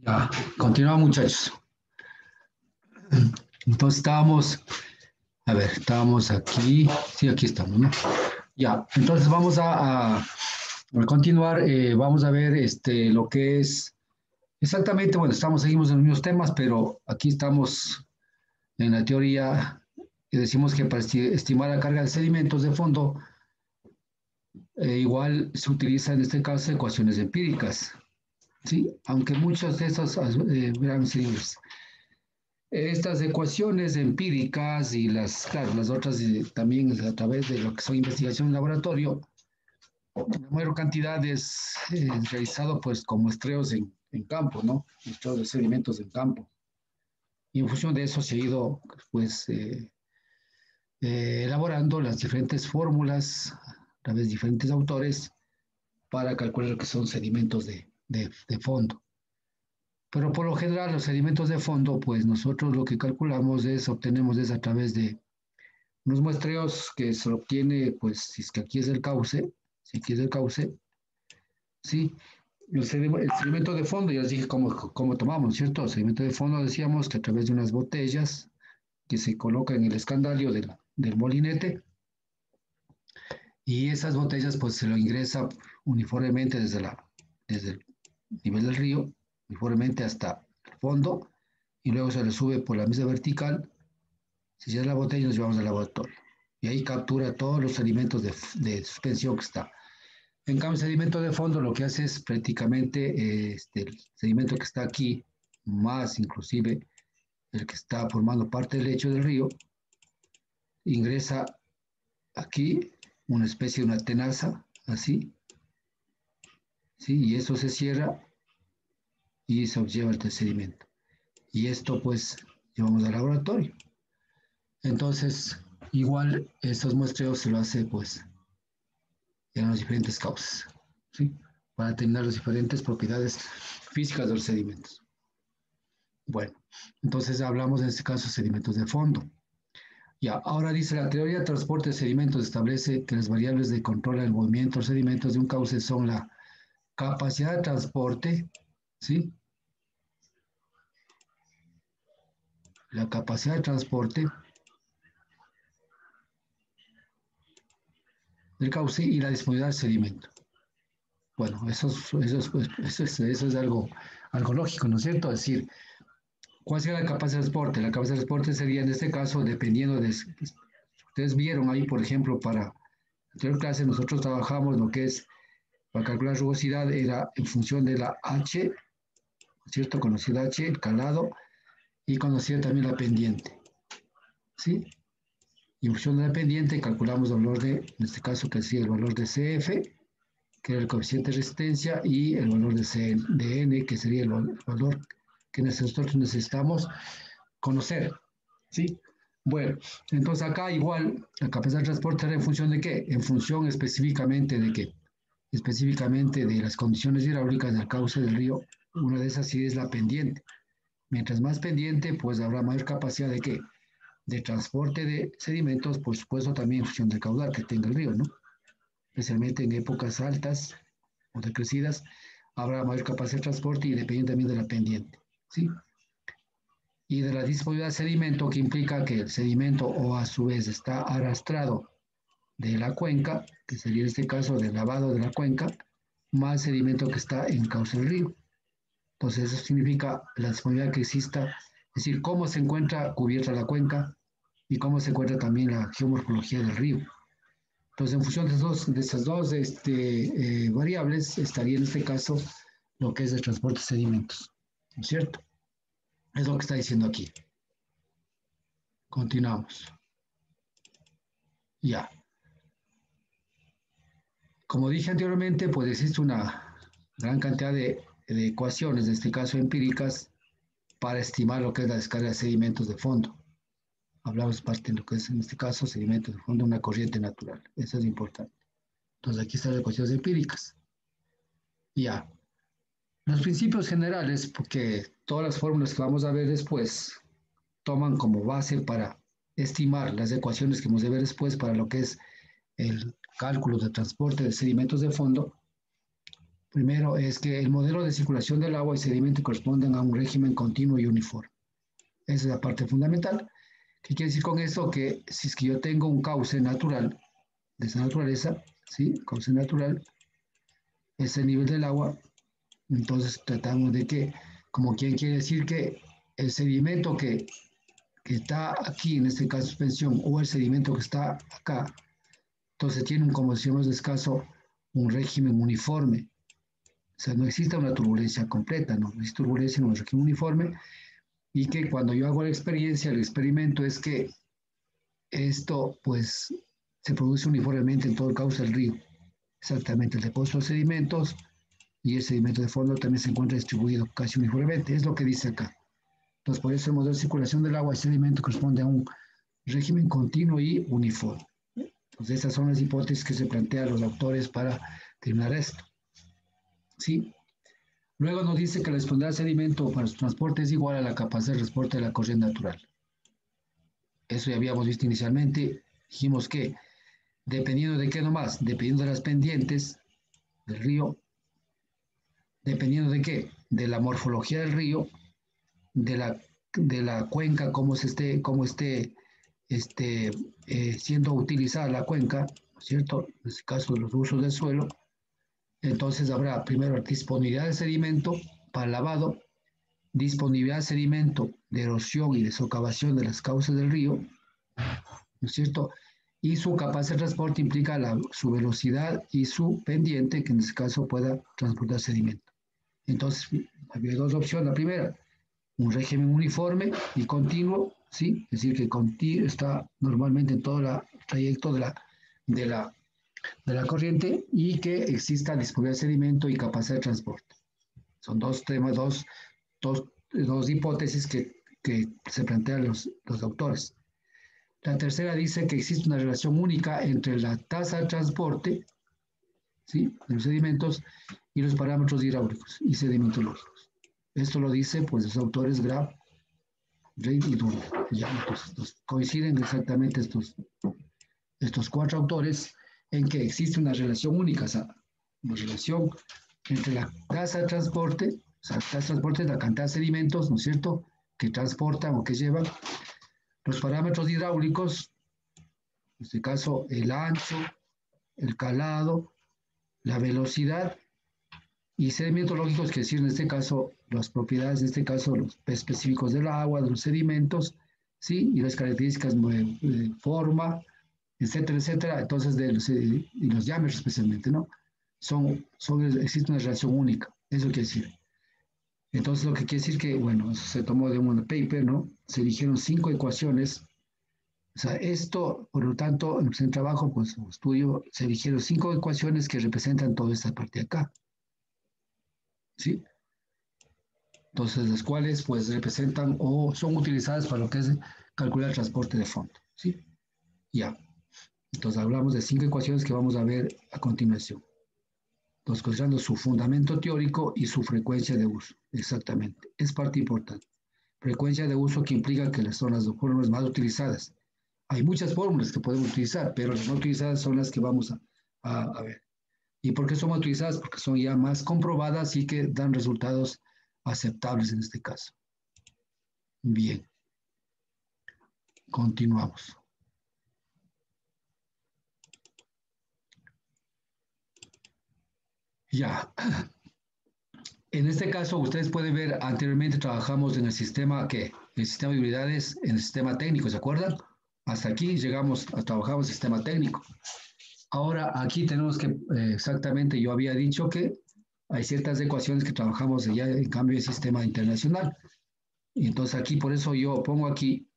Ya, continuamos muchachos. Entonces estábamos aquí, sí, aquí estamos, ¿no? Ya, entonces vamos a continuar, vamos a ver lo que es exactamente, bueno, seguimos en los mismos temas, pero aquí estamos en la teoría que decimos que para estimar la carga de sedimentos de fondo, igual se utilizan en este caso ecuaciones empíricas, ¿sí? Aunque muchas de esas, verán, señores, estas ecuaciones empíricas y claro, las otras también a través de lo que son investigación en laboratorio, la mayor cantidad es realizado pues con muestreos en campo, ¿no? Muestreos de sedimentos en campo. Y en función de eso se ha ido pues elaborando las diferentes fórmulas a través de diferentes autores para calcular lo que son sedimentos de fondo. Pero por lo general los sedimentos de fondo, pues nosotros lo que calculamos obtenemos a través de unos muestreos que se obtiene, pues, si es que aquí es el cauce, si aquí es el cauce, sí, el sedimento de fondo, ya les dije cómo tomamos, ¿cierto? El sedimento de fondo decíamos que a través de unas botellas que se colocan en el escandalio del molinete, y esas botellas, pues, se lo ingresa uniformemente desde el nivel del río, uniformemente hasta el fondo, y luego se le sube por la mesa vertical. Si cierra la botella, nos llevamos al laboratorio. Y ahí captura todos los sedimentos de suspensión que está. En cambio, el sedimento de fondo lo que hace es prácticamente el sedimento que está aquí, más inclusive el que está formando parte del lecho del río, ingresa aquí una especie de una tenaza, así, ¿sí? Y eso se cierra y se observa el sedimento. Y esto pues llevamos al laboratorio. Entonces, igual estos muestreos se lo hace pues en las diferentes causas, ¿sí? Para determinar las diferentes propiedades físicas de los sedimentos. Bueno, entonces hablamos en este caso de sedimentos de fondo. Ya, ahora dice, la teoría de transporte de sedimentos establece que las variables de control del movimiento de los sedimentos de un cauce son la capacidad de transporte, ¿sí? La capacidad de transporte del cauce y la disponibilidad del sedimento. Bueno, eso es algo lógico, ¿no es cierto? Es decir, ¿cuál sería la capacidad de transporte? La capacidad de transporte sería en este caso dependiendo de... Ustedes vieron ahí, por ejemplo, para la anterior clase nosotros trabajamos lo que es, para calcular rugosidad, era en función de la H, ¿cierto? Conocida H, el calado, y conocida también la pendiente, ¿sí? Y en función de la pendiente calculamos el valor en este caso, que sería el valor de CF, que era el coeficiente de resistencia, y el valor de N, que sería el valor que nosotros necesitamos conocer, ¿sí? Bueno, entonces acá igual la capacidad de transporte era en función de qué? En función específicamente de qué? Específicamente de las condiciones hidráulicas del cauce del río. Una de esas sí es la pendiente. Mientras más pendiente, pues habrá mayor capacidad de qué? De transporte de sedimentos, por supuesto también en función del caudal que tenga el río, ¿no? Especialmente en épocas altas o decrecidas, habrá mayor capacidad de transporte y dependiendo también de la pendiente, ¿sí? Y de la disponibilidad de sedimento, que implica que el sedimento o a su vez está arrastrado de la cuenca, que sería en este caso del lavado de la cuenca, más sedimento que está en cauce del río. Entonces eso significa la disponibilidad que exista, es decir, cómo se encuentra cubierta la cuenca y cómo se encuentra también la geomorfología del río. Entonces, en función de esas dos variables, estaría en este caso lo que es el transporte de sedimentos, ¿no es cierto? Es lo que está diciendo aquí. Continuamos. Ya. Como dije anteriormente, pues existe una gran cantidad de ecuaciones, en este caso empíricas, para estimar lo que es la descarga de sedimentos de fondo. Hablamos parte de lo que es, en este caso, sedimentos de fondo, una corriente natural. Eso es importante. Entonces, aquí están las ecuaciones empíricas. Ya. Los principios generales, porque todas las fórmulas que vamos a ver después toman como base para estimar las ecuaciones que vamos a ver después para lo que es el cálculo de transporte de sedimentos de fondo, Primero es que el modelo de circulación del agua y sedimento corresponden a un régimen continuo y uniforme. Esa es la parte fundamental. ¿Qué quiere decir con esto? Que si es que yo tengo un cauce natural de esa naturaleza, ¿sí? Cauce natural, ese nivel del agua, entonces tratamos de que, como quien quiere decir que el sedimento que está aquí, en este caso suspensión, o el sedimento que está acá, entonces tiene, como decíamos escaso, un régimen uniforme. O sea, no existe una turbulencia completa, no existe turbulencia en un régimen uniforme, y que cuando yo hago la experiencia, el experimento es que esto, pues, se produce uniformemente en todo el cauce del río. Exactamente, el depósito de sedimentos y el sedimento de fondo también se encuentra distribuido casi uniformemente, es lo que dice acá. Entonces, por eso el modelo de circulación del agua y sedimento corresponde a un régimen continuo y uniforme. Entonces, esas son las hipótesis que se plantean los autores para terminar esto. ¿Sí? Luego nos dice que la disponibilidad de sedimento para su transporte es igual a la capacidad de transporte de la corriente natural. Eso ya habíamos visto inicialmente. Dijimos que dependiendo de qué nomás, dependiendo de las pendientes del río, dependiendo de qué, de la morfología del río, de la cuenca, cómo siendo utilizada la cuenca, ¿cierto? En este caso de los usos del suelo, entonces habrá primero disponibilidad de sedimento para lavado, disponibilidad de sedimento de erosión y de socavación de las causas del río, ¿no es cierto? Y su capacidad de transporte implica su velocidad y su pendiente, que en este caso pueda transportar sedimento. Entonces, había dos opciones. La primera, un régimen uniforme y continuo, ¿sí? Es decir, que está normalmente en todo el trayecto de la, de la corriente y que exista disponibilidad de sedimento y capacidad de transporte. Son dos temas, dos hipótesis que se plantean los autores. La tercera dice que existe una relación única entre la tasa de transporte, ¿sí?, de los sedimentos y los parámetros hidráulicos y sedimentológicos. Esto lo dice, pues, los autores Graf, Reid y Dunn. Ya, entonces, coinciden exactamente estos cuatro autores en que existe una relación única, o sea, una relación entre la tasa de transporte, o sea, la tasa de transporte es la cantidad de sedimentos, ¿no es cierto?, que transportan o que llevan, los parámetros hidráulicos, en este caso el ancho, el calado, la velocidad, y sedimentológicos, que decir en este caso las propiedades, en este caso los específicos del agua, de los sedimentos, ¿sí? Y las características de forma, etcétera, etcétera. Entonces, y los diámetros especialmente, ¿no? Existe una relación única, eso quiere decir. Entonces, lo que quiere decir que, bueno, eso se tomó de un paper, ¿no? Se eligieron 5 ecuaciones. O sea, esto, por lo tanto, en el trabajo, pues, estudio, se eligieron 5 ecuaciones que representan toda esta parte de acá, ¿sí? Entonces, las cuales, pues, representan o son utilizadas para lo que es calcular el transporte de fondo, ¿sí? Ya. Entonces, hablamos de 5 ecuaciones que vamos a ver a continuación. Entonces, considerando su fundamento teórico y su frecuencia de uso. Exactamente. Es parte importante. Frecuencia de uso que implica que son las dos fórmulas más utilizadas. Hay muchas fórmulas que podemos utilizar, pero las no utilizadas son las que vamos a ver. ¿Y por qué son más utilizadas? Porque son ya más comprobadas y que dan resultados aceptables en este caso. Bien, continuamos. Ya. En este caso, ustedes pueden ver, anteriormente trabajamos en el sistema, ¿qué? El sistema de unidades, en el sistema técnico, ¿se acuerdan? Hasta aquí trabajamos en el sistema técnico. Ahora, aquí tenemos que, exactamente, yo había dicho que hay ciertas ecuaciones que trabajamos ya en cambio en sistema internacional. Y entonces aquí, por eso yo pongo aquí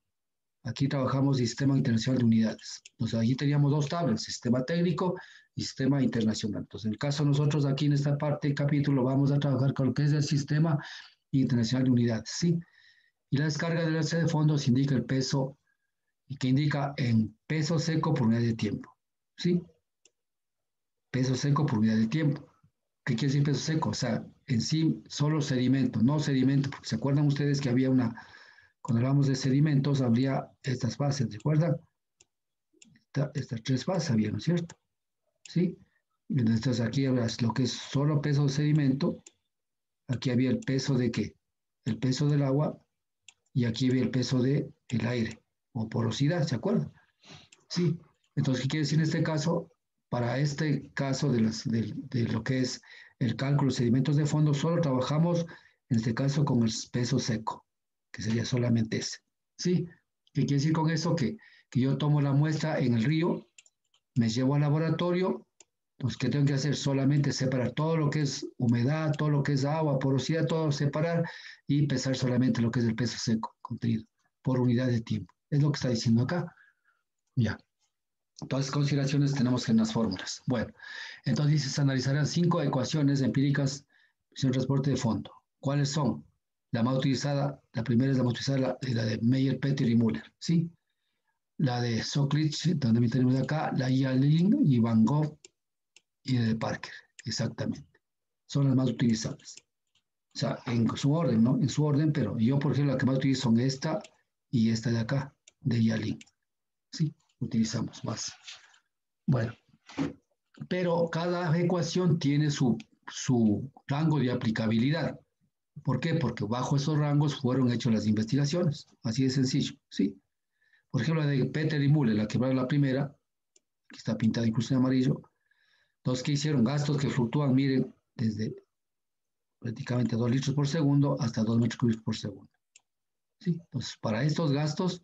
trabajamos el sistema internacional de unidades. Entonces, aquí teníamos dos tablas, sistema técnico y sistema internacional. Entonces, en el caso de nosotros aquí en esta parte del capítulo vamos a trabajar con lo que es el sistema internacional de unidades, ¿sí? Y la descarga del alza de fondos indica el peso, y que indica en peso seco por unidad de tiempo, ¿sí? Peso seco por unidad de tiempo. ¿Qué quiere decir peso seco? O sea, en sí, solo sedimento, no sedimento, porque se acuerdan ustedes que había cuando hablamos de sedimentos, habría estas fases, ¿se acuerdan? Estas tres fases había, ¿no es cierto? ¿Sí? Entonces aquí hablas lo que es solo peso de sedimento, aquí había el peso de ¿qué? El peso del agua y aquí había el peso del aire o porosidad, ¿se acuerdan? Sí. Entonces, ¿qué quiere decir en este caso? Para este caso de lo que es el cálculo de sedimentos de fondo, solo trabajamos en este caso con el peso seco, que sería solamente ese. ¿Sí? ¿Qué quiere decir con eso? Que yo tomo la muestra en el río, me llevo al laboratorio, pues, ¿qué tengo que hacer? Solamente separar todo lo que es humedad, todo lo que es agua, porosidad, todo separar y pesar solamente lo que es el peso seco contenido por unidad de tiempo. Es lo que está diciendo acá. Ya. Todas las consideraciones tenemos en las fórmulas. Bueno, entonces dice, se analizarán 5 ecuaciones empíricas de transporte de fondo. ¿Cuáles son? La más utilizada, la primera es la más utilizada, la de Meyer, Peter y Müller, ¿sí? La de Soklich, también tenemos acá, la Yalin y Van Gogh y de Parker, exactamente. Son las más utilizadas. O sea, en su orden, ¿no? En su orden, pero yo, por ejemplo, la que más utilizo son esta y esta de acá, de Yalin. Sí, utilizamos más. Bueno, pero cada ecuación tiene su rango de aplicabilidad. ¿Por qué? Porque bajo esos rangos fueron hechas las investigaciones. Así de sencillo, ¿sí? Por ejemplo, la de Peter y Müller, la que va la primera, que está pintada incluso en amarillo, los que hicieron gastos que fluctúan, miren, desde prácticamente 2 litros por segundo hasta 2 metros cúbicos por segundo. ¿Sí? Entonces, para estos gastos,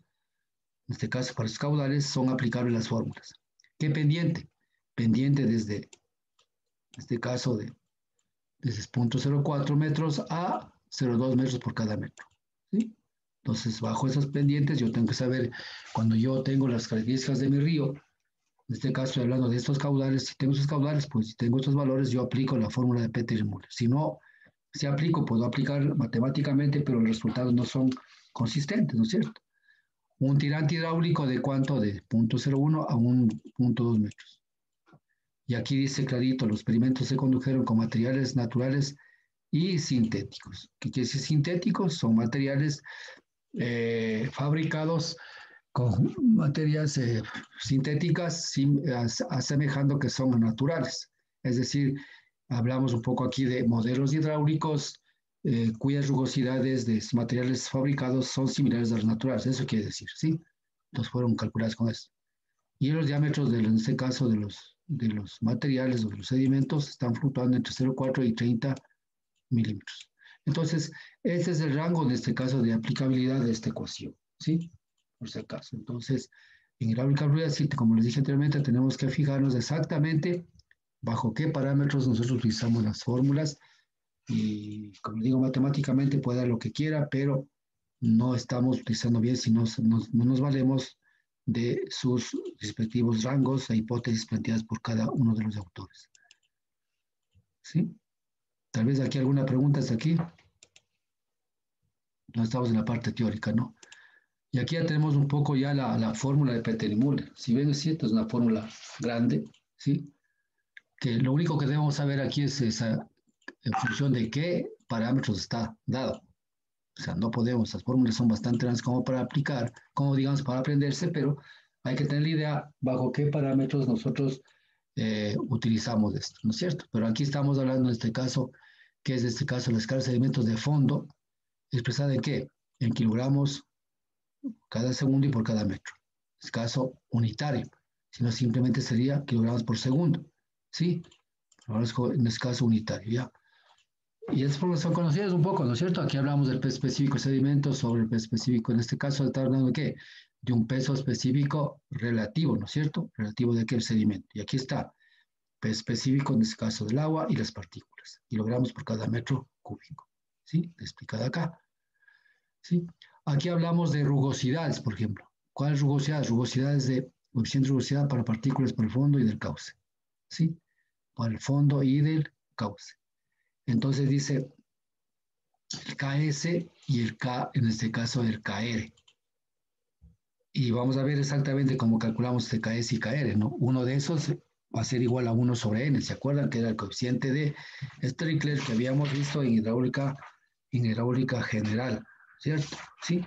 en este caso para los caudales, son aplicables las fórmulas. ¿Qué pendiente? Pendiente desde, en este caso, desde 0.04 metros a 0.2 metros por cada metro. ¿Sí? Entonces, bajo esas pendientes, yo tengo que saber, cuando yo tengo las características de mi río, en este caso estoy hablando de estos caudales, si tengo esos caudales, pues si tengo estos valores, yo aplico la fórmula de Peter y Müller. Si no, si aplico, puedo aplicar matemáticamente, pero los resultados no son consistentes, ¿no es cierto? Un tirante hidráulico de cuánto, de 0.01 a 1.2 metros. Y aquí dice clarito, los experimentos se condujeron con materiales naturales y sintéticos. ¿Qué quiere decir sintéticos? Son materiales fabricados con materias sintéticas, asemejando que son naturales. Es decir, hablamos un poco aquí de modelos hidráulicos cuyas rugosidades de materiales fabricados son similares a las naturales. Eso quiere decir, ¿sí? Entonces fueron calculadas con eso. Y los diámetros, en este caso, de los materiales o de los sedimentos están fluctuando entre 0,4 y 30 milímetros. Entonces, este es el rango, en este caso, de aplicabilidad de esta ecuación, ¿sí? Por si acaso. Entonces, en hidráulica fluida, sí, como les dije anteriormente, tenemos que fijarnos exactamente bajo qué parámetros nosotros utilizamos las fórmulas y, como digo, matemáticamente puede dar lo que quiera, pero no estamos utilizando bien si no nos valemos de sus respectivos rangos e hipótesis planteadas por cada uno de los autores. ¿Sí? Tal vez aquí alguna pregunta hasta aquí. No estamos en la parte teórica, ¿no? Y aquí ya tenemos un poco ya la fórmula de Peter y Müller. Si ven, es cierto, es una fórmula grande, ¿sí? Que lo único que debemos saber aquí es esa, en función de qué parámetros está dado. O sea, no podemos, las fórmulas son bastante grandes como para aplicar, como digamos, para aprenderse, pero hay que tener la idea bajo qué parámetros nosotros utilizamos esto, ¿no es cierto? Pero aquí estamos hablando en este caso, que es en este caso la escala de sedimentos de fondo, expresada en qué? En kilogramos cada segundo y por cada metro. Es caso unitario, sino simplemente sería kilogramos por segundo, ¿sí? Ahora en este caso unitario, ¿ya? Y estas formas son conocidas un poco, ¿no es cierto? Aquí hablamos del peso específico de sedimentos sobre el peso específico. En este caso, está hablando de qué? De un peso específico relativo, ¿no es cierto? Relativo de aquel sedimento. Y aquí está, peso específico en este caso del agua y las partículas. Kilogramos por cada metro cúbico. ¿Sí? Explicado acá. ¿Sí? Aquí hablamos de rugosidades, por ejemplo. ¿Cuáles rugosidades? Rugosidades de coeficiente de rugosidad para partículas por el fondo y del cauce. ¿Sí? Para el fondo y del cauce. Entonces dice el KS y el K, en este caso el KR. Y vamos a ver exactamente cómo calculamos este KS y KR, ¿no? Uno de esos va a ser igual a 1 sobre N. ¿Se acuerdan que era el coeficiente de Strickler que habíamos visto en hidráulica general? ¿Cierto? Sí.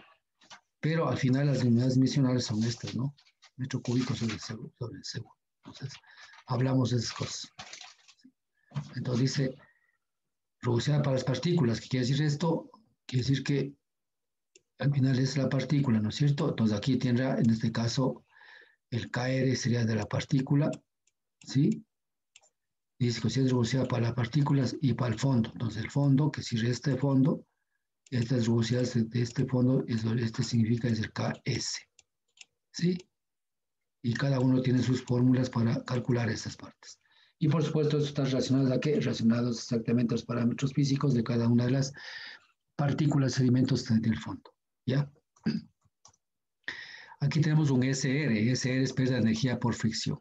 Pero al final las unidades dimensionales son estas, ¿no? Metro cúbico sobre el segundo. Entonces, hablamos de esas cosas. Entonces dice rugosidad para las partículas. ¿Qué quiere decir esto? Quiere decir que al final es la partícula, ¿no es cierto? Entonces aquí tendrá, en este caso, el KR sería de la partícula, ¿sí? Dice que es rugosidad para las partículas y para el fondo. Entonces el fondo, que si este fondo, estas rugosidades de este fondo, este significa es el KS, ¿sí? Y cada uno tiene sus fórmulas para calcular estas partes. Y por supuesto, esto está relacionado a qué? Relacionados exactamente a los parámetros físicos de cada una de las partículas, sedimentos del fondo, ¿ya? Aquí tenemos un SR. SR es pérdida de energía por fricción,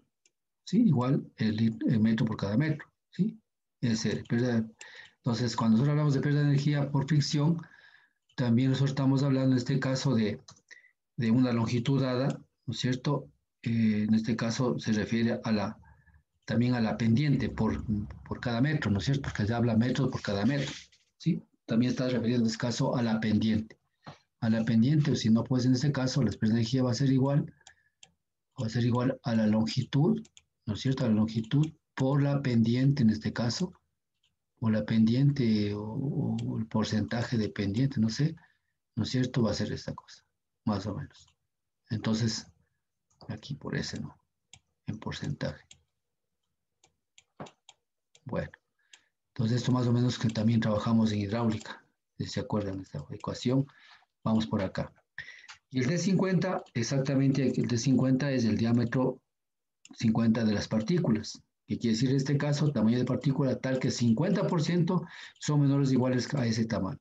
¿sí? Igual el metro por cada metro, ¿sí? SR, Entonces, cuando nosotros hablamos de pérdida de energía por fricción, también nosotros estamos hablando en este caso de una longitud dada, ¿no es cierto? En este caso se refiere también a la pendiente por cada metro, ¿no es cierto? Porque se habla metros por cada metro, ¿sí? También está referido en este caso a la pendiente. A la pendiente, o si no, pues en este caso la expresión de energía va a ser igual a la longitud, ¿no es cierto? A la longitud por la pendiente en este caso, o la pendiente o el porcentaje de pendiente, no sé, ¿no es cierto? Va a ser esta cosa, más o menos. Entonces, aquí por ese, ¿no? En porcentaje. Bueno, entonces esto más o menos que también trabajamos en hidráulica, si se acuerdan de esta ecuación, vamos por acá. Y el D50, exactamente el D50 es el diámetro 50 de las partículas, que quiere decir en este caso tamaño de partícula tal que 50% son menores o iguales a ese tamaño,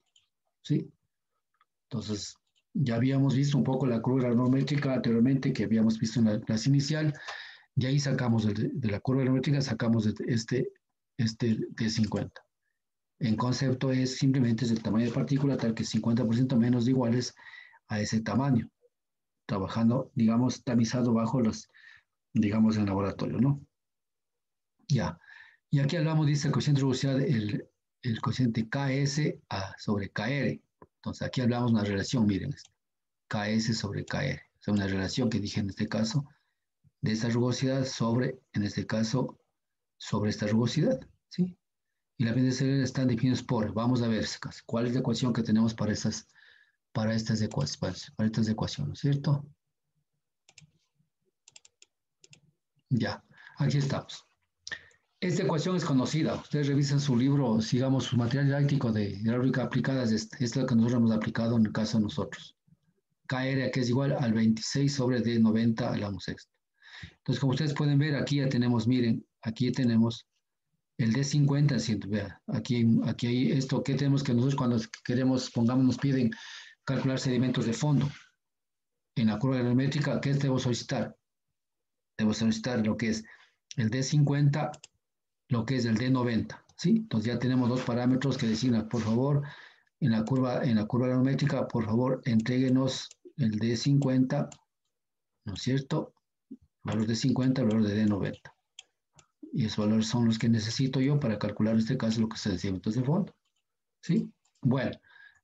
¿sí? Entonces, ya habíamos visto un poco la curva granulométrica anteriormente, que habíamos visto en la clase inicial, y ahí sacamos de la curva granulométrica, sacamos este de 50. En concepto es simplemente es el tamaño de partícula tal que 50% menos iguales a ese tamaño, trabajando, digamos, tamizado bajo los, digamos, en laboratorio, ¿no? Ya. Y aquí hablamos, dice el cociente de rugosidad, el cociente KS sobre KR. Entonces aquí hablamos de una relación, miren, KS sobre KR. O sea, una relación que dije en este caso, de esta rugosidad sobre, en este caso, sobre esta rugosidad, ¿sí? Y las pendientes están definidas por, vamos a ver, cuál es la ecuación que tenemos para estas ecuaciones, ¿cierto? Ya, aquí estamos. Esta ecuación es conocida. Ustedes revisan su libro, sigamos su material didáctico de hidráulica aplicada, es lo que nosotros hemos aplicado en el caso de nosotros. KR, que es igual al 26 sobre D90 a la 1/6. Entonces, como ustedes pueden ver, aquí ya tenemos, miren, aquí tenemos el D50, vea, aquí hay esto, ¿qué tenemos que nosotros cuando queremos, pongamos, nos piden calcular sedimentos de fondo? En la curva granulométrica, ¿qué debo solicitar? Debo solicitar lo que es el D50, lo que es el D90, ¿sí? Entonces ya tenemos dos parámetros que designan, por favor, en la curva granulométrica, por favor, entréguenos el D50, ¿no es cierto? Valor de 50, valor de D90. Y esos valores son los que necesito yo para calcular en este caso lo que se sedimentos de fondo, ¿sí? Bueno,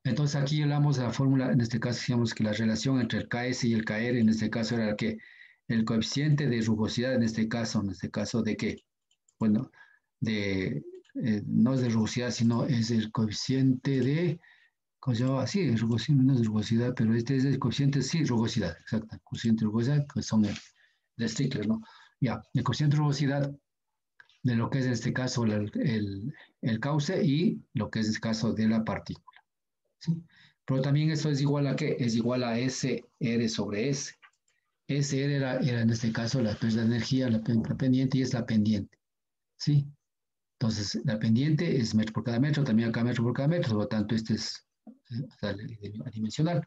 entonces aquí hablamos de la fórmula, en este caso decíamos que la relación entre el KS y el KR, en este caso era que el coeficiente de rugosidad, en este caso de qué? Bueno, no es de rugosidad, sino es el coeficiente de, ¿cómo se llama? Sí, rugosidad, no es de rugosidad, pero este es el coeficiente, sí, rugosidad, exacto, coeficiente de rugosidad, que son el de Strickler, ¿no? Ya, el coeficiente de rugosidad de lo que es en este caso el cauce y lo que es el caso de la partícula, ¿sí? Pero también esto es igual a ¿qué? Es igual a SR sobre S. SR era en este caso la pérdida de energía, la pendiente y es la pendiente, ¿sí? Entonces, la pendiente es metro por cada metro, también acá metro por cada metro, por lo tanto, este es adimensional.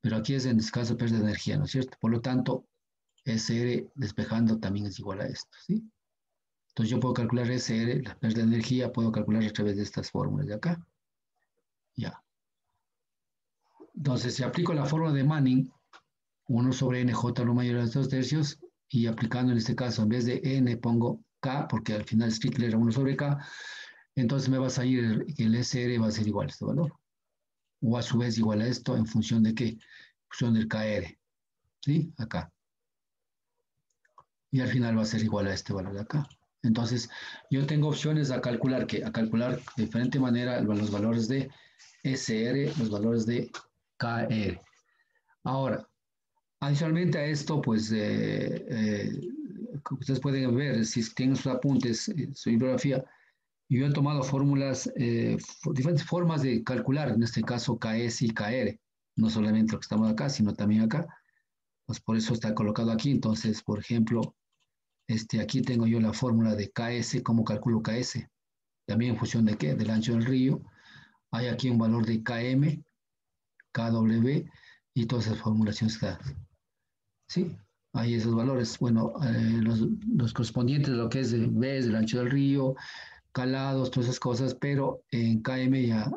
Pero aquí es en este caso pérdida de energía, ¿no es cierto? Por lo tanto, SR despejando también es igual a esto, ¿sí? Entonces yo puedo calcular SR, la pérdida de energía, puedo calcular a través de estas fórmulas de acá. Ya. Entonces, si aplico la fórmula de Manning, 1 sobre NJ lo mayor a los 2 tercios, y aplicando en este caso, en vez de N pongo K, porque al final Strickler era 1 sobre K, entonces me va a salir el SR va a ser igual a este valor. O a su vez igual a esto en función de qué? En función del KR. ¿Sí? Acá. Y al final va a ser igual a este valor de acá. Entonces, yo tengo opciones a calcular, a calcular de diferente manera los valores de SR, los valores de KR. Ahora, adicionalmente a esto, pues, ustedes pueden ver, si tienen sus apuntes, su bibliografía, yo he tomado fórmulas, diferentes formas de calcular, en este caso KS y KR, no solamente lo que estamos acá, sino también acá, pues por eso está colocado aquí. Entonces, por ejemplo, aquí tengo yo la fórmula de KS, ¿cómo calculo KS? También en función de qué, del ancho del río. Hay aquí un valor de KM, KW y todas esas formulaciones que ¿sí? Hay esos valores. Bueno, los correspondientes de lo que es de B, del ancho del río, calados, todas esas cosas, pero en KM ya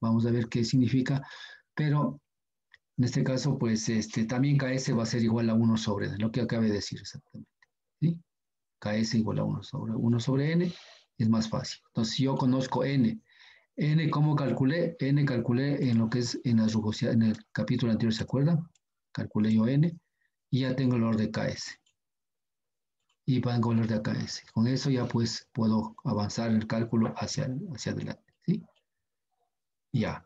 vamos a ver qué significa, pero en este caso, pues también KS va a ser igual a 1 sobre lo que acabé de decir exactamente, ¿sí? KS igual a 1 sobre N, es más fácil. Entonces, si yo conozco N, N, ¿cómo calculé? N calculé en lo que es en la rugosidad, en el capítulo anterior, ¿se acuerdan? Calculé yo N y ya tengo el valor de KS. Y tengo el valor de KS. Con eso ya pues puedo avanzar el cálculo hacia adelante, ¿sí? Ya.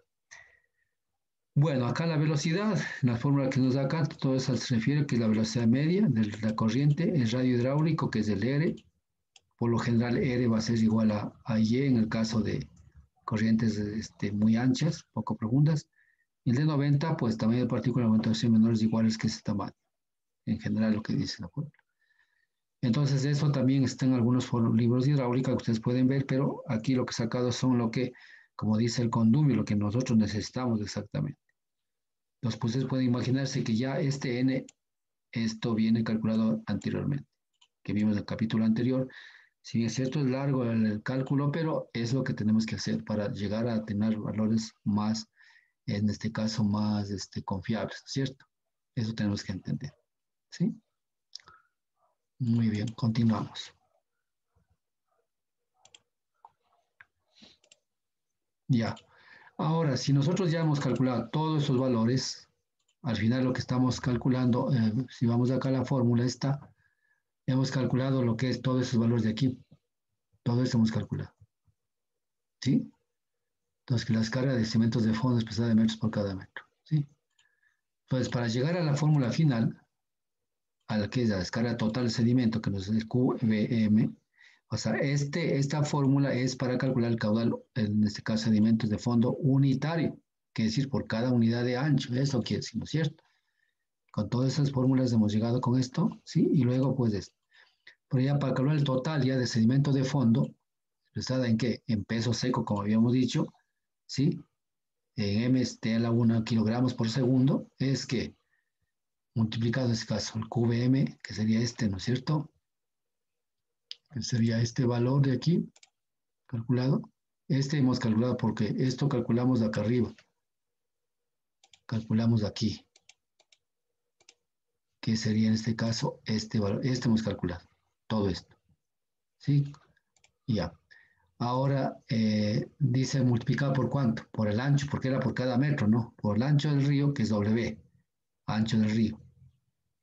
Bueno, acá la velocidad, la fórmula que nos da acá, todo eso se refiere que es la velocidad media de la corriente, el radio hidráulico, que es el R. Por lo general, R va a ser igual a Y en el caso de corrientes muy anchas, poco profundas. Y el de 90, pues tamaño de partícula de 90 menores iguales que ese tamaño. En general, lo que dice la fórmula. Entonces, eso también está en algunos libros de hidráulica que ustedes pueden ver, pero aquí lo que he sacado son lo que, como dice el condumio, lo que nosotros necesitamos exactamente. Entonces, pues ustedes pueden imaginarse que ya este N, esto viene calculado anteriormente, que vimos en el capítulo anterior. Si bien es cierto, es largo el cálculo, pero es lo que tenemos que hacer para llegar a tener valores más, en este caso, más confiables, ¿cierto? Eso tenemos que entender, ¿sí? Muy bien, continuamos. Ya. Ahora, si nosotros ya hemos calculado todos esos valores, al final lo que estamos calculando, si vamos acá a la fórmula esta, hemos calculado lo que es todos esos valores de aquí. Todo esto hemos calculado, ¿sí? Entonces, que las cargas de cementos de fondo es pesada de metros por cada metro, ¿sí? Entonces, para llegar a la fórmula final, a la que es la descarga total de sedimento, que nos es el QVM, o sea, esta fórmula es para calcular el caudal, en este caso, sedimentos de fondo unitario, que es decir, por cada unidad de ancho, eso quiere decir, ¿no es cierto? Con todas esas fórmulas hemos llegado con esto, ¿sí? Y luego, pues, pero ya para calcular el total ya de sedimento de fondo, expresada en qué? En peso seco, como habíamos dicho, ¿sí? En m a la 1 kilogramos por segundo, es que multiplicado en este caso el QVM, que sería ¿no es cierto? Que sería este valor de aquí, calculado. Hemos calculado porque esto calculamos de acá arriba. Calculamos aquí. Que sería en este caso este valor. Hemos calculado. Todo esto. ¿Sí? Ya. Ahora dice multiplicado por cuánto? Por el ancho, porque era por cada metro, ¿no? Por el ancho del río, que es W. Ancho del río.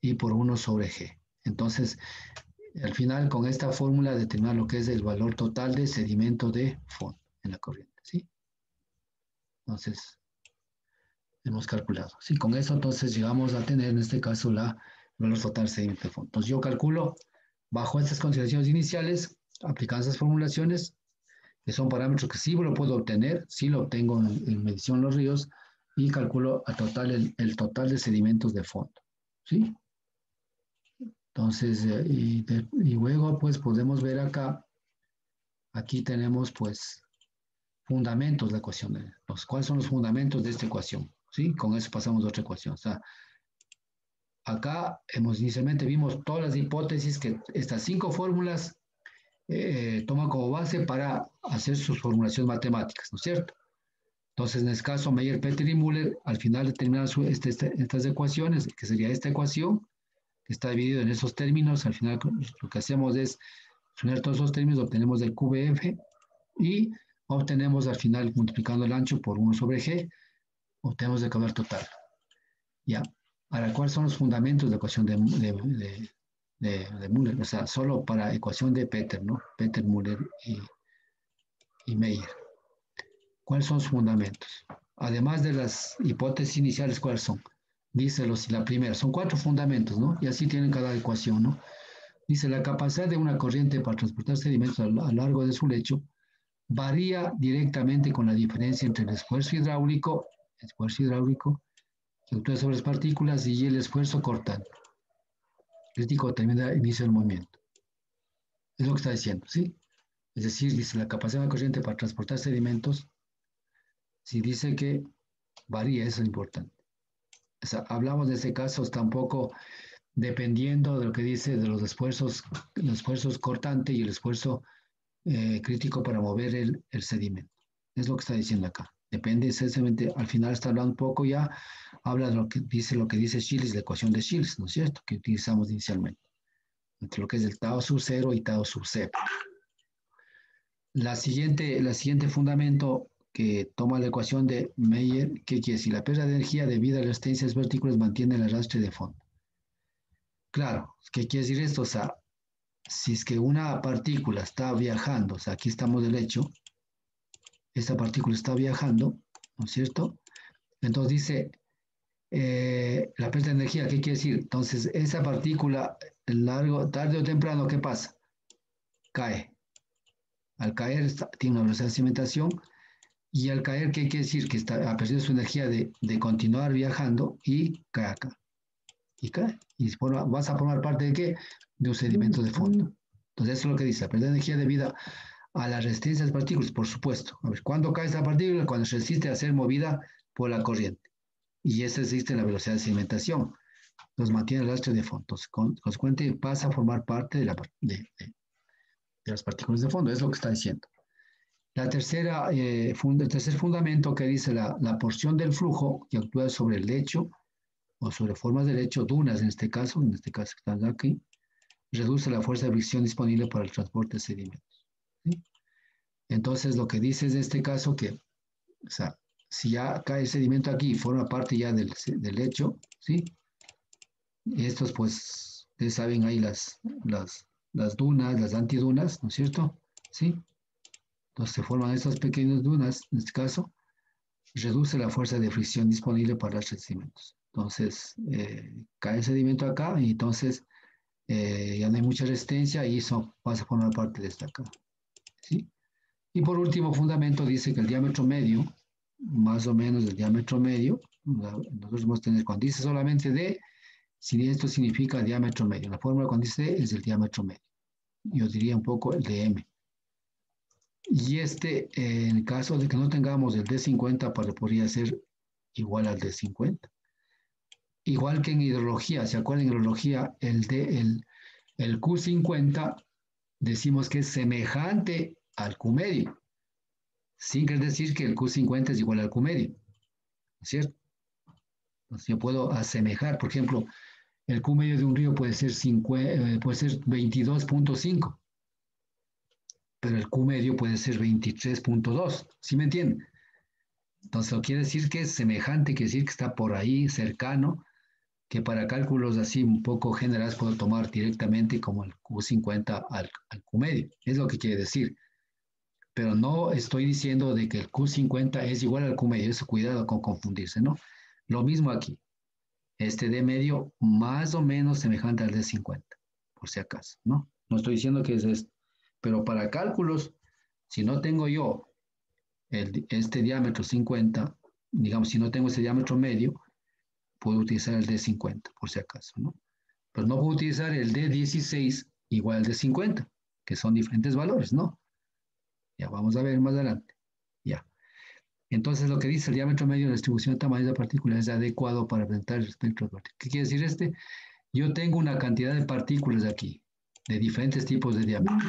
Y por 1 sobre G. Entonces, al final, con esta fórmula, determinar lo que es el valor total de sedimento de fondo en la corriente, ¿sí? Entonces, hemos calculado. Sí, con eso, entonces, llegamos a tener, en este caso, el valor total de sedimento de fondo. Entonces, yo calculo, bajo estas consideraciones iniciales, aplicando esas formulaciones, que son parámetros que sí lo puedo obtener, sí lo obtengo en medición los ríos, y calculo a total el total de sedimentos de fondo, ¿sí? Entonces, y luego, pues, podemos ver acá, aquí tenemos, pues, fundamentos de la ecuación. ¿Cuáles son los fundamentos de esta ecuación? ¿Sí? Con eso pasamos a otra ecuación. O sea, acá inicialmente vimos todas las hipótesis que estas 5 fórmulas toman como base para hacer sus formulaciones matemáticas, ¿no es cierto? Entonces, en este caso, Meyer, Peter y Müller, al final determinan estas ecuaciones, que sería esta ecuación, que está dividida en esos términos. Al final, lo que hacemos es sumar todos esos términos, obtenemos el QBF y obtenemos al final, multiplicando el ancho por 1 sobre G, obtenemos el caudal total. ¿Ya? Ahora, ¿cuáles son los fundamentos de la ecuación de Müller, o sea, solo para ecuación de Peter, ¿no? Peter, Müller y Meyer. ¿Cuáles son sus fundamentos? Además de las hipótesis iniciales, ¿cuáles son? Dice la primera, son 4 fundamentos, ¿no? Y así tienen cada ecuación, ¿no? Dice, la capacidad de una corriente para transportar sedimentos a lo largo de su lecho varía directamente con la diferencia entre el esfuerzo hidráulico que actúa sobre las partículas y el esfuerzo cortante, crítico termina el inicio del movimiento. Es lo que está diciendo, ¿sí? Es decir, dice, la capacidad de una corriente para transportar sedimentos, si dice que varía, eso es importante. O sea, hablamos de ese caso tampoco dependiendo de lo que dice de los esfuerzos cortante y el esfuerzo crítico para mover el sedimento. Es lo que está diciendo acá. Depende, esencialmente, al final está hablando un poco ya, habla de lo que dice Schilling, la ecuación de Schilling, ¿no es cierto? Que utilizamos inicialmente, entre lo que es el tau sub 0 y tau sub 0. La siguiente fundamento que toma la ecuación de Meyer, ¿qué quiere decir? La pérdida de energía debido a las resistencias partículas mantiene el arrastre de fondo. Claro, ¿qué quiere decir esto? O sea, si es que una partícula está viajando, o sea, aquí estamos del hecho, esta partícula está viajando, ¿no es cierto? Entonces dice, la pérdida de energía, ¿qué quiere decir? Entonces, esa partícula, tarde o temprano, ¿qué pasa? Cae. Al caer, tiene una velocidad de cimentación, y al caer, ¿qué quiere decir? Que ha perdido su energía de continuar viajando y cae acá. Y cae. Y vas a formar parte de qué? De un sedimento de fondo. Entonces, eso es lo que dice, la pérdida de energía debida a la resistencia de las partículas, por supuesto. A ver, ¿cuándo cae esta partícula? Cuando se resiste a ser movida por la corriente. Y esa existe en la velocidad de sedimentación. Entonces mantiene el rastro de fondo. Entonces, consecuente, pasa a formar parte de las partículas de fondo. Es lo que está diciendo. El tercer fundamento que dice la porción del flujo que actúa sobre el lecho o sobre formas de lecho, dunas en este caso que están aquí, reduce la fuerza de fricción disponible para el transporte de sedimentos. ¿Sí? Entonces, lo que dice es en este caso que, o sea, si ya cae el sedimento aquí y forma parte ya del lecho, ¿sí? Y estos, pues, ustedes saben ahí las dunas, las antidunas, ¿no es cierto? ¿Sí? Entonces se forman estas pequeñas dunas, en este caso, reduce la fuerza de fricción disponible para los sedimentos. Entonces, cae el sedimento acá y entonces ya no hay mucha resistencia y eso pasa a formar parte de esta acá. ¿Sí? Y por último, fundamento dice que el diámetro medio, más o menos el diámetro medio, nosotros vamos a tener, cuando dice solamente D, si esto significa diámetro medio. La fórmula cuando dice D es el diámetro medio. Yo diría un poco el de M. Y en caso de que no tengamos el D50, pues podría ser igual al D50. Igual que en hidrología, ¿se acuerdan? En hidrología, el Q50 decimos que es semejante al Q medio, sin querer decir que el Q50 es igual al Q medio, ¿no es cierto? Entonces yo puedo asemejar, por ejemplo, el Q medio de un río puede ser 22.5, pero el Q medio puede ser 23.2, ¿sí me entienden? Entonces, lo quiere decir que es semejante, quiere decir que está por ahí, cercano, que para cálculos así un poco generales puedo tomar directamente como el Q50 al Q medio. Es lo que quiere decir. Pero no estoy diciendo de que el Q50 es igual al Q medio. Eso, cuidado con confundirse, ¿no? Lo mismo aquí. Este D medio más o menos semejante al D50, por si acaso, ¿no? No estoy diciendo que es esto. Pero para cálculos, si no tengo yo este diámetro 50, digamos, si no tengo ese diámetro medio, puedo utilizar el D50, por si acaso, ¿no? Pero no puedo utilizar el D16 igual al D50, que son diferentes valores, ¿no? Ya vamos a ver más adelante. Ya. Entonces, lo que dice el diámetro medio de la distribución de tamaños de partículas es adecuado para presentar el espectro de partículas. ¿Qué quiere decir este? Yo tengo una cantidad de partículas aquí, de diferentes tipos de diámetro,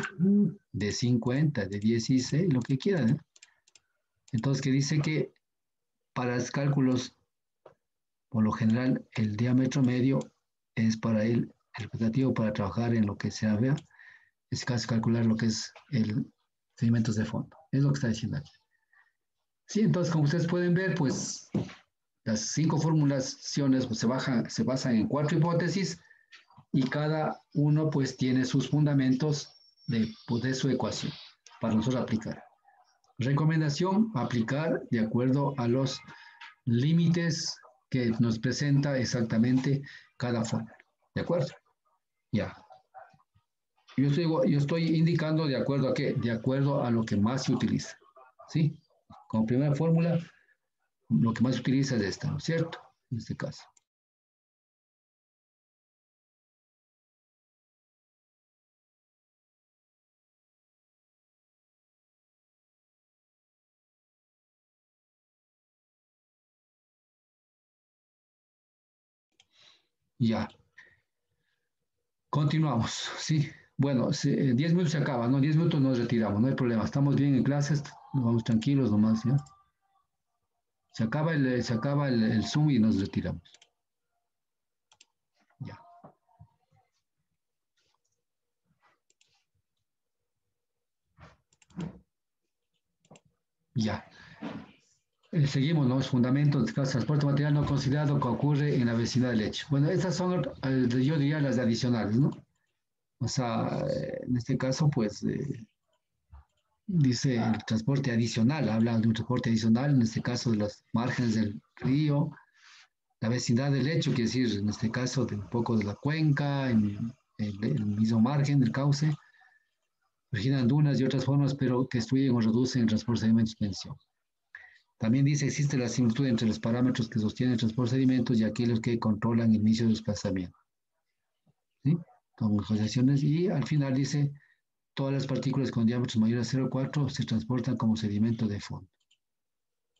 de 50, de 16, lo que quieran, ¿eh? Entonces, que dice que para los cálculos, por lo general, el diámetro medio es para el representativo para trabajar en lo que se vea, es casi calcular lo que es el sedimentos de fondo. Es lo que está diciendo aquí. Sí, entonces, como ustedes pueden ver, pues las 5 formulaciones pues, se basan en 4 hipótesis y cada uno pues tiene sus fundamentos de su ecuación para nosotros aplicar. Recomendación, aplicar de acuerdo a los límites que nos presenta exactamente cada fórmula. ¿De acuerdo? Ya. Yo estoy indicando de acuerdo a qué, de acuerdo a lo que más se utiliza. ¿Sí? Como primera fórmula, lo que más se utiliza es esta, ¿no es cierto? En este caso. Ya. Continuamos, ¿sí? Bueno, 10 minutos se acaba, ¿no? 10 minutos nos retiramos, no hay problema. Estamos bien en clases, nos vamos tranquilos nomás, ¿ya? Se acaba el Zoom y nos retiramos. Ya. Ya. Seguimos, ¿no? Los fundamentos del transporte material no considerado que ocurre en la vecindad del hecho. Bueno, estas son, yo diría, las adicionales, ¿no? O sea, en este caso, pues, dice el transporte adicional, habla de un transporte adicional, en este caso de los márgenes del río, la vecindad del lecho, quiere decir, en este caso, de un poco de la cuenca, en el mismo margen del cauce, originan dunas y otras formas, pero que destruyen o reducen el transporte de sedimentos de suspensión. También dice, existe la similitud entre los parámetros que sostienen el transporte de sedimentos y aquellos que controlan el inicio de desplazamiento. ¿Sí? Con asociaciones, y al final dice, todas las partículas con diámetros mayores a 0,4 se transportan como sedimento de fondo.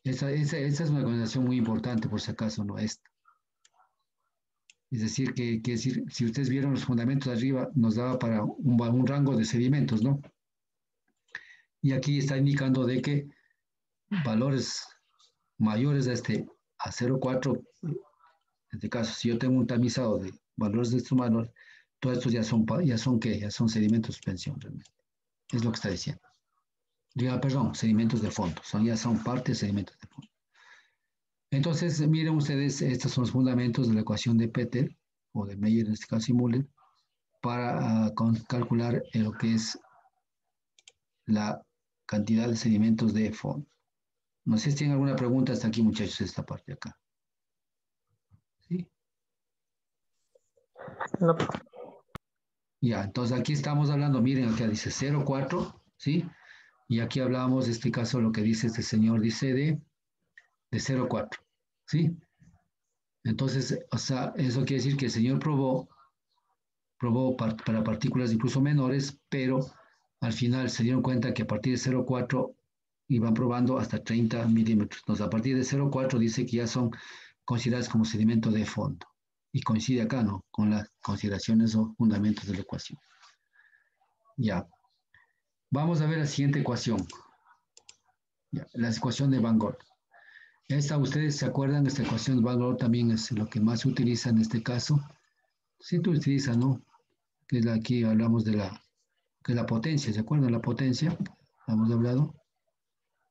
Esa es una consideración muy importante, por si acaso, no esta. Es decir, que si ustedes vieron los fundamentos de arriba, nos daba para un rango de sedimentos, ¿no? Y aquí está indicando de que valores mayores a 0,4, en este caso, si yo tengo un tamizado de valores de estos valores, todos estos ¿qué? Ya son sedimentos de suspensión, realmente. Es lo que está diciendo. Perdón, sedimentos de fondo, ya son parte de sedimentos de fondo. Entonces, miren ustedes, estos son los fundamentos de la ecuación de Peter, o de Meyer en este caso, y Müller, para calcular lo que es la cantidad de sedimentos de fondo. No sé si tienen alguna pregunta hasta aquí, muchachos, esta parte de acá. ¿Sí? No. Ya, entonces aquí estamos hablando, miren, acá dice 0,4, ¿sí? Y aquí hablábamos, en este caso, lo que dice este señor, dice de 0,4, ¿sí? Entonces, o sea, eso quiere decir que el señor probó para partículas incluso menores, pero al final se dieron cuenta que a partir de 0,4 iban probando hasta 30 milímetros. Entonces, a partir de 0,4 dice que ya son consideradas como sedimento de fondo. Y coincide acá, ¿no? Con las consideraciones o fundamentos de la ecuación. Ya. Vamos a ver la siguiente ecuación. Ya, la ecuación de Van Gogh. Esta, ustedes se acuerdan, esta ecuación de Van Gogh también es lo que más se utiliza en este caso. Sí, tú utilizas, ¿no? Que es aquí hablamos de que es la potencia, ¿se acuerdan? La potencia, hemos hablado.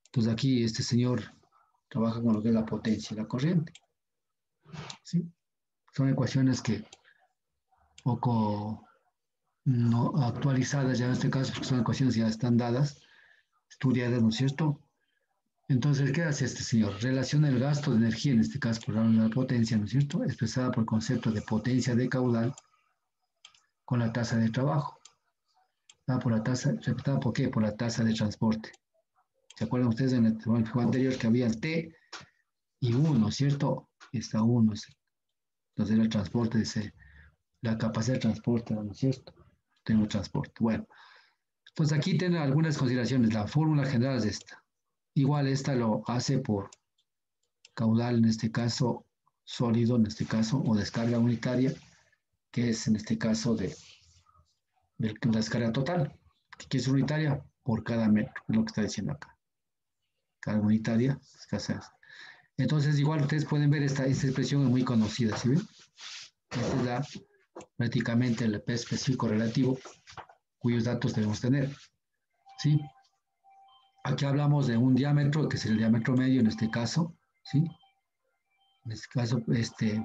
Entonces aquí este señor trabaja con lo que es la potencia y la corriente. ¿Sí? Son ecuaciones que poco no actualizadas ya en este caso, porque son ecuaciones ya están dadas, estudiadas, ¿no es cierto? Entonces, ¿qué hace este señor? Relaciona el gasto de energía, en este caso por la potencia, ¿no es cierto? Expresada por el concepto de potencia de caudal con la tasa de trabajo. Por la tasa, ¿representada por qué? Por la tasa de transporte. ¿Se acuerdan ustedes en el juego anterior que había el T y U, ¿no es cierto? Está U, ¿no es cierto? Entonces era el transporte, la capacidad de transporte, ¿no es cierto? Tengo transporte. Bueno, pues aquí tienen algunas consideraciones. La fórmula general es esta. Igual esta lo hace por caudal, en este caso sólido, en este caso, o descarga unitaria, que es en este caso de la descarga total, que es unitaria por cada metro, es lo que está diciendo acá. Carga unitaria, escasez. Entonces, igual ustedes pueden ver esta expresión es muy conocida, ¿sí ven? Esta es prácticamente el P específico relativo, cuyos datos debemos tener, ¿sí? Aquí hablamos de un diámetro, que es el diámetro medio en este caso, ¿sí? En este caso,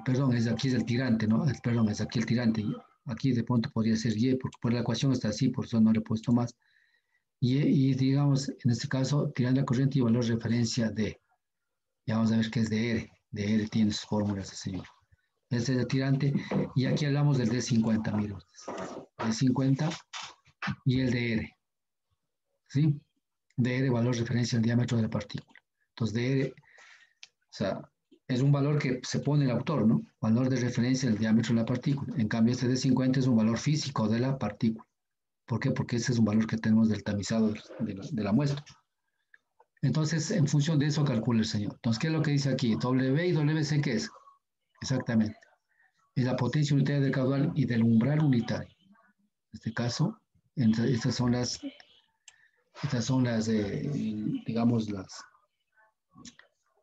perdón, aquí es el tirante, ¿no? Perdón, es aquí el tirante. Aquí de pronto podría ser Y, porque por la ecuación está así, por eso no le he puesto más. Y digamos, en este caso, tirando la corriente y valor de referencia D. Ya vamos a ver qué es DR. DR tiene sus fórmulas, ese señor. Este es el tirante. Y aquí hablamos del D50, miren ustedes. D50 y el DR. ¿Sí? DR, valor de referencia al diámetro de la partícula. Entonces, DR, o sea, es un valor que se pone el autor, ¿no? Valor de referencia al diámetro de la partícula. En cambio, este D50 es un valor físico de la partícula. ¿Por qué? Porque ese es un valor que tenemos del tamizado de la muestra. Entonces, en función de eso calcula el señor. Entonces, ¿qué es lo que dice aquí? W y WC, ¿qué es? Exactamente. Es la potencia unitaria del caudal y del umbral unitario. En este caso, estas son las digamos,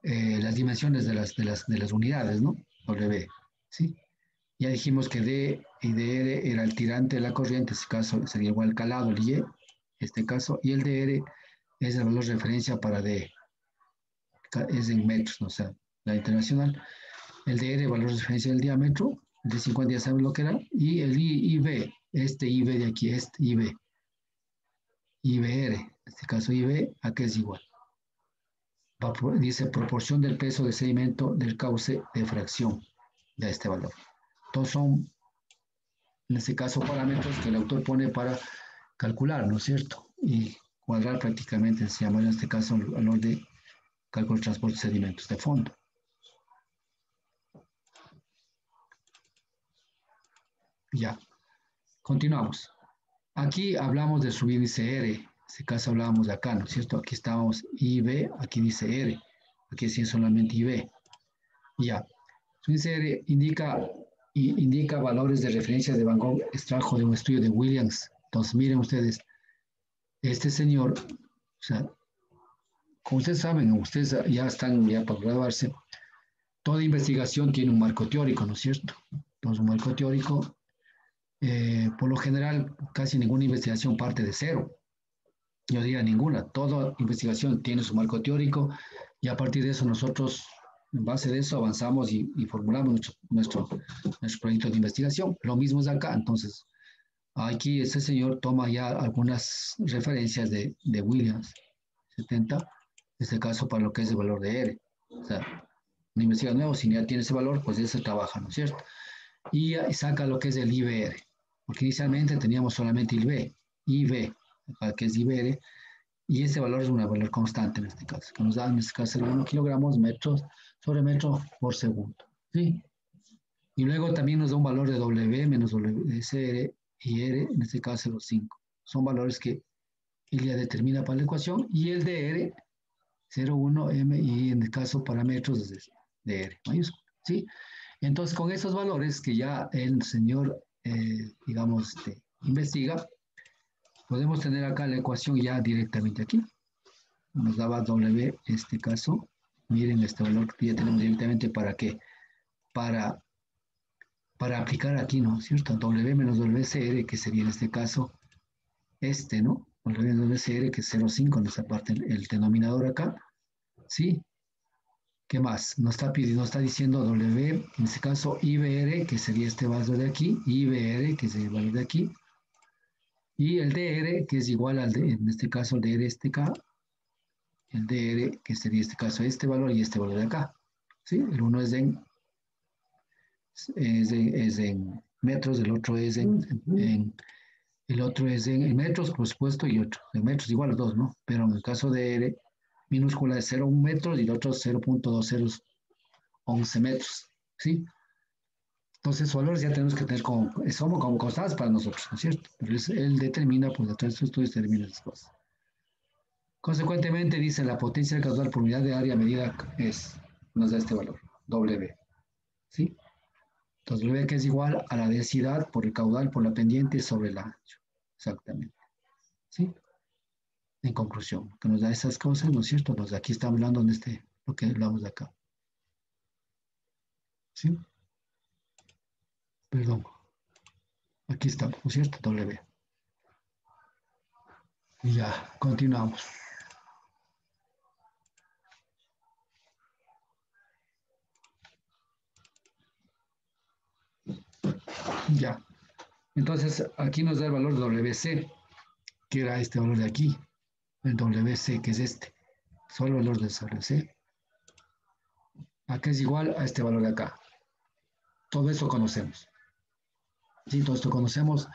las dimensiones de las unidades, ¿no? W, ¿sí? Ya dijimos que D y DR era el tirante de la corriente, en este caso sería igual al calado, el Y, en este caso, y el DR es el valor de referencia para D, es en metros, ¿no? O sea, la internacional. El DR, valor de referencia del diámetro, el de 50 ya saben lo que era, y el IB, este IB de aquí, este IB, IBR, en este caso IB, ¿a qué es igual? Dice proporción del peso de sedimento del cauce de fracción de este valor. Todos son, en este caso, parámetros que el autor pone para calcular, ¿no es cierto? Y cuadrar prácticamente, se llama en este caso el valor de cálculo de transporte de sedimentos de fondo. Ya, continuamos. Aquí hablamos de subíndice R, en este caso hablábamos de acá, ¿no es cierto? Aquí estábamos IB, aquí dice R, aquí sí solamente IB. Ya, subíndice R indica valores de referencia de Van Gogh, extrajo de un estudio de Williams. Entonces, miren ustedes, este señor, o sea, como ustedes saben, ustedes ya están ya para graduarse, toda investigación tiene un marco teórico, ¿no es cierto? Entonces, un marco teórico, por lo general, casi ninguna investigación parte de cero. Yo diría ninguna. Toda investigación tiene su marco teórico y a partir de eso nosotros, en base de eso, avanzamos y formulamos nuestro proyecto de investigación. Lo mismo es acá. Entonces, aquí este señor toma ya algunas referencias de Williams 70, en este caso para lo que es el valor de R. O sea, una investigación nueva, si ya tiene ese valor, pues ya se trabaja, ¿no es cierto? Y saca lo que es el IBR, porque inicialmente teníamos solamente IB, que es IBR, y ese valor es un valor constante en este caso, que nos da en este caso 1 kilogramos metros sobre metro por segundo. ¿Sí? Y luego también nos da un valor de W menos WCR y R, en este caso 0,5. Son valores que él ya determina para la ecuación y el de R 0,1 M y en el caso parámetros de R mayúscula. ¿Sí? Entonces con esos valores que ya el señor, digamos, investiga, podemos tener acá la ecuación ya directamente aquí. Nos daba W en este caso. Miren este valor que ya tenemos directamente para qué. Para, para aplicar aquí, ¿no? ¿Cierto? W menos WCR, que sería en este caso ¿no? W menos WCR, que es 0,5 en esta parte, el denominador acá. ¿Sí? ¿Qué más? Nos está pidiendo, nos está diciendo W, en este caso IBR, que sería este valor de aquí, IBR, que sería el valor de aquí, y el DR, que es igual al de, en este caso, el DR este acá, el DR, que sería este caso este valor y este valor de acá. ¿Sí? El uno es en metros, el otro es el otro es en metros, por supuesto, y otro en metros, igual los dos, ¿no? Pero en el caso de R, minúscula es 0,1 metros y el otro 0,2011 metros, ¿sí? Entonces, esos valores ya tenemos que tener como constantes para nosotros, ¿no es cierto? Pero él determina, pues a través de sus estudios determina las cosas. Consecuentemente, dice la potencia del caudal por unidad de área medida nos da este valor, W, ¿sí? Entonces, W que es igual a la densidad por el caudal por la pendiente sobre el ancho, exactamente, ¿sí? En conclusión, que nos da esas cosas, ¿no es cierto? Entonces, aquí estamos hablando de lo que hablamos de acá, ¿sí? Perdón, aquí estamos, ¿no es cierto? W. Y ya, continuamos. Ya. Entonces, aquí nos da el valor de WC, que era este valor de aquí, el WC, que es este. Solo el valor de WC. Acá es igual a este valor de acá. Todo eso conocemos. Sí, todo esto conocemos.